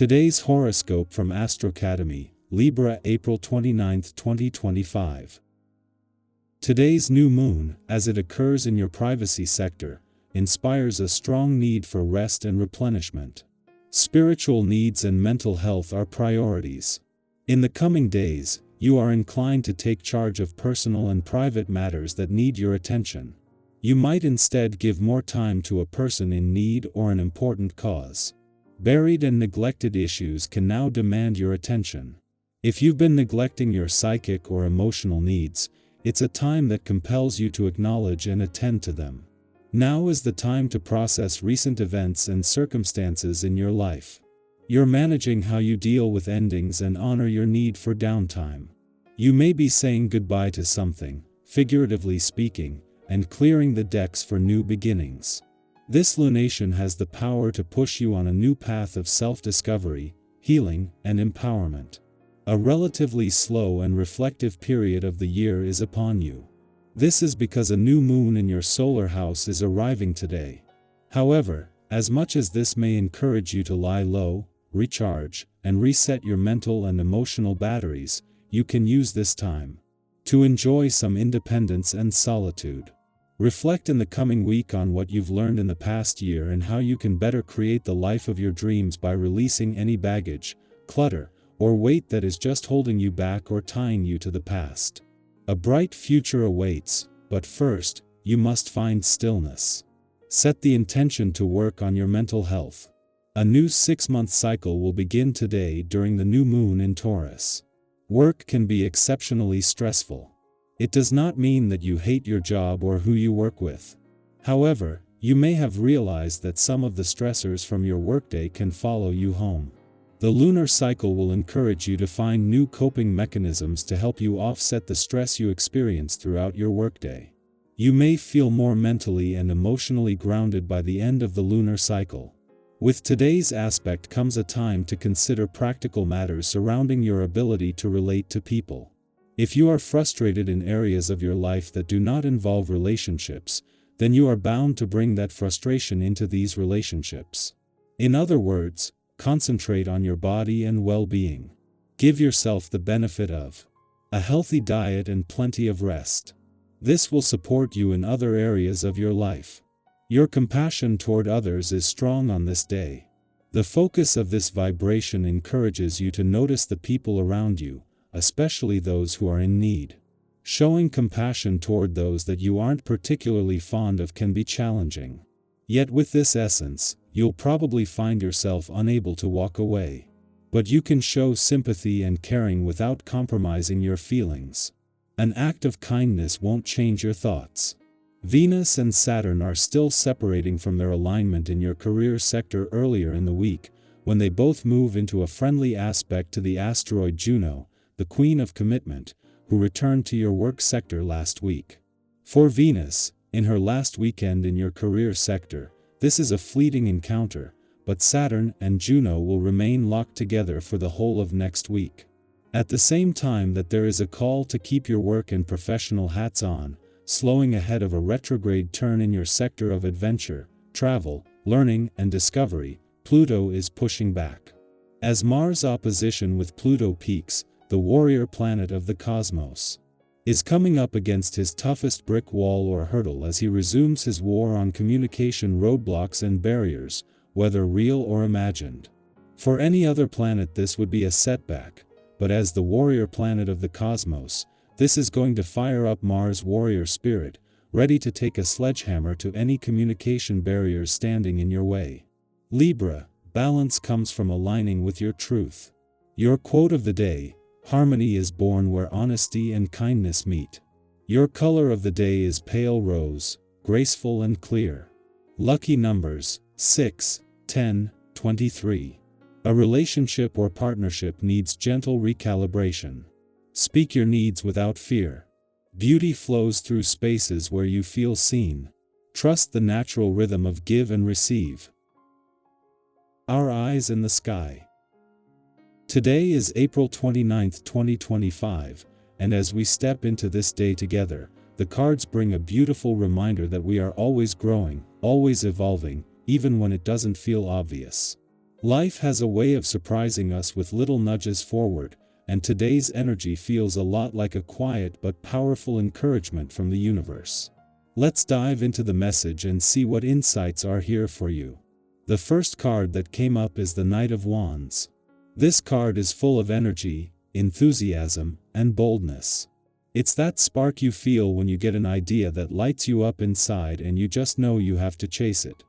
Today's horoscope from Astrocademy, Libra, April 29, 2025. Today's new moon, as it occurs in your privacy sector, inspires a strong need for rest and replenishment. Spiritual needs and mental health are priorities. In the coming days, you are inclined to take charge of personal and private matters that need your attention. You might instead give more time to a person in need or an important cause. Buried and neglected issues can now demand your attention. If you've been neglecting your psychic or emotional needs, it's a time that compels you to acknowledge and attend to them. Now is the time to process recent events and circumstances in your life. You're managing how you deal with endings and honor your need for downtime. You may be saying goodbye to something, figuratively speaking, and clearing the decks for new beginnings. This lunation has the power to push you on a new path of self-discovery, healing, and empowerment. A relatively slow and reflective period of the year is upon you. This is because a new moon in your solar house is arriving today. However, as much as this may encourage you to lie low, recharge, and reset your mental and emotional batteries, you can use this time to enjoy some independence and solitude. Reflect in the coming week on what you've learned in the past year and how you can better create the life of your dreams by releasing any baggage, clutter, or weight that is just holding you back or tying you to the past. A bright future awaits, but first, you must find stillness. Set the intention to work on your mental health. A new 6-month cycle will begin today during the new moon in Taurus. Work can be exceptionally stressful. It does not mean that you hate your job or who you work with. However, you may have realized that some of the stressors from your workday can follow you home. The lunar cycle will encourage you to find new coping mechanisms to help you offset the stress you experience throughout your workday. You may feel more mentally and emotionally grounded by the end of the lunar cycle. With today's aspect comes a time to consider practical matters surrounding your ability to relate to people. If you are frustrated in areas of your life that do not involve relationships, then you are bound to bring that frustration into these relationships. In other words, concentrate on your body and well-being. Give yourself the benefit of a healthy diet and plenty of rest. This will support you in other areas of your life. Your compassion toward others is strong on this day. The focus of this vibration encourages you to notice the people around you, especially those who are in need. Showing compassion toward those that you aren't particularly fond of can be challenging. Yet with this essence, you'll probably find yourself unable to walk away. But you can show sympathy and caring without compromising your feelings. An act of kindness won't change your thoughts. Venus and Saturn are still separating from their alignment in your career sector earlier in the week, when they both move into a friendly aspect to the asteroid Juno, the Queen of Commitment, who returned to your work sector last week. For Venus, in her last weekend in your career sector, this is a fleeting encounter, but Saturn and Juno will remain locked together for the whole of next week. At the same time that there is a call to keep your work and professional hats on, slowing ahead of a retrograde turn in your sector of adventure, travel, learning, and discovery, Pluto is pushing back. As Mars' opposition with Pluto peaks, the warrior planet of the cosmos is coming up against his toughest brick wall or hurdle as he resumes his war on communication roadblocks and barriers, whether real or imagined. For any other planet this would be a setback, but as the warrior planet of the cosmos, this is going to fire up Mars' warrior spirit, ready to take a sledgehammer to any communication barriers standing in your way. Libra, balance comes from aligning with your truth. Your quote of the day: harmony is born where honesty and kindness meet. Your color of the day is pale rose, graceful and clear. Lucky numbers: 6, 10, 23. A relationship or partnership needs gentle recalibration. Speak your needs without fear. Beauty flows through spaces where you feel seen. Trust the natural rhythm of give and receive. Our eyes in the sky. Today is April 29, 2025, and as we step into this day together, the cards bring a beautiful reminder that we are always growing, always evolving, even when it doesn't feel obvious. Life has a way of surprising us with little nudges forward, and today's energy feels a lot like a quiet but powerful encouragement from the universe. Let's dive into the message and see what insights are here for you. The first card that came up is the Knight of Wands. This card is full of energy, enthusiasm, and boldness. It's that spark you feel when you get an idea that lights you up inside and you just know you have to chase it.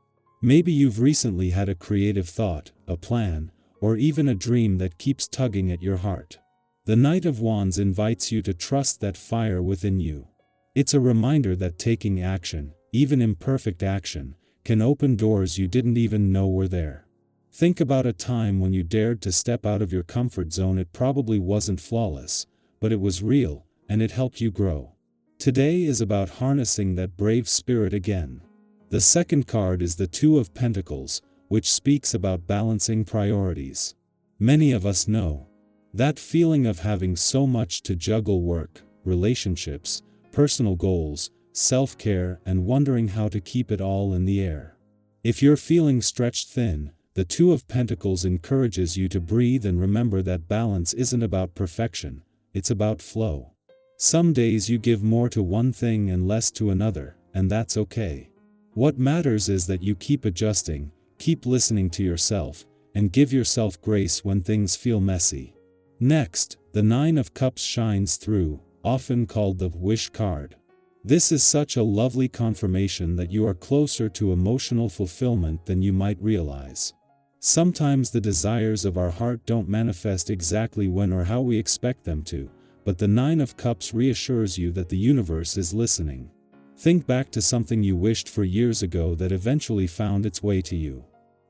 Maybe you've recently had a creative thought, a plan, or even a dream that keeps tugging at your heart. The Knight of Wands invites you to trust that fire within you. It's a reminder that taking action, even imperfect action, can open doors you didn't even know were there. Think about a time when you dared to step out of your comfort zone. It probably wasn't flawless, but it was real, and it helped you grow. Today is about harnessing that brave spirit again. The second card is the Two of Pentacles, which speaks about balancing priorities. Many of us know that feeling of having so much to juggle: work, relationships, personal goals, self-care, and wondering how to keep it all in the air. If you're feeling stretched thin, the Two of Pentacles encourages you to breathe and remember that balance isn't about perfection, it's about flow. Some days you give more to one thing and less to another, and that's okay. What matters is that you keep adjusting, keep listening to yourself, and give yourself grace when things feel messy. Next, the Nine of Cups shines through, often called the Wish card. This is such a lovely confirmation that you are closer to emotional fulfillment than you might realize. Sometimes the desires of our heart don't manifest exactly when or how we expect them to, but the Nine of Cups reassures you that the universe is listening. Think back to something you wished for years ago that eventually found its way to you.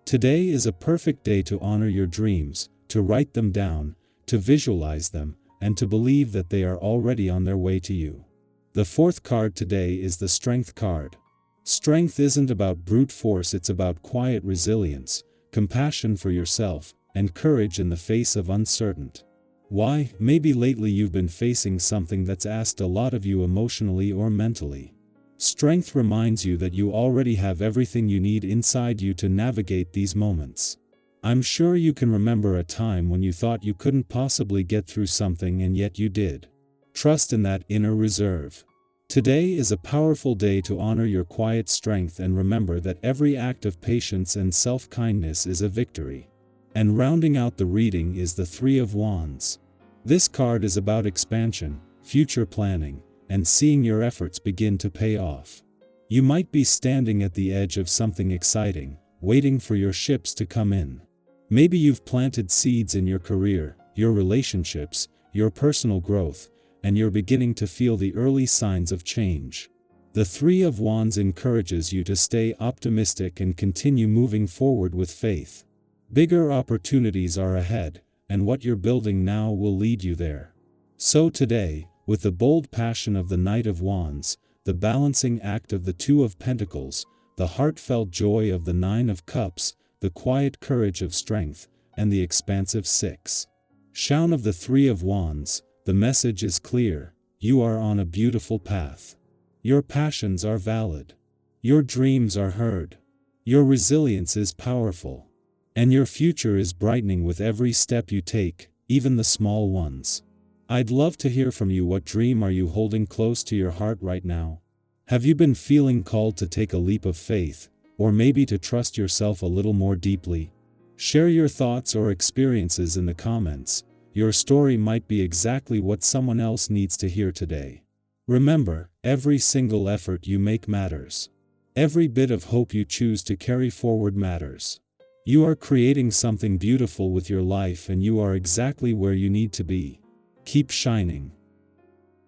Today is a perfect day to honor your dreams, to write them down, to visualize them, and to believe that they are already on their way to you. The fourth card today is the Strength card. Strength isn't about brute force, it's about quiet resilience, compassion for yourself, and courage in the face of uncertainty. Why? Maybe lately you've been facing something that's asked a lot of you emotionally or mentally. Strength reminds you that you already have everything you need inside you to navigate these moments. I'm sure you can remember a time when you thought you couldn't possibly get through something and yet you did. Trust in that inner reserve. Today is a powerful day to honor your quiet strength and remember that every act of patience and self-kindness is a victory. And rounding out the reading is the Three of Wands. This card is about expansion, future planning, and seeing your efforts begin to pay off. You might be standing at the edge of something exciting, waiting for your ships to come in. Maybe you've planted seeds in your career, your relationships, your personal growth, and you're beginning to feel the early signs of change. The Three of Wands encourages you to stay optimistic and continue moving forward with faith. Bigger opportunities are ahead, and what you're building now will lead you there. So today, with the bold passion of the Knight of Wands, the balancing act of the Two of Pentacles, the heartfelt joy of the Nine of Cups, the quiet courage of Strength, and the expansive Six Shine of the Three of Wands, the message is clear: you are on a beautiful path. Your passions are valid. Your dreams are heard. Your resilience is powerful. And your future is brightening with every step you take, even the small ones. I'd love to hear from you. What dream are you holding close to your heart right now? Have you been feeling called to take a leap of faith, or maybe to trust yourself a little more deeply? Share your thoughts or experiences in the comments. Your story might be exactly what someone else needs to hear today. Remember, every single effort you make matters. Every bit of hope you choose to carry forward matters. You are creating something beautiful with your life, and you are exactly where you need to be. Keep shining.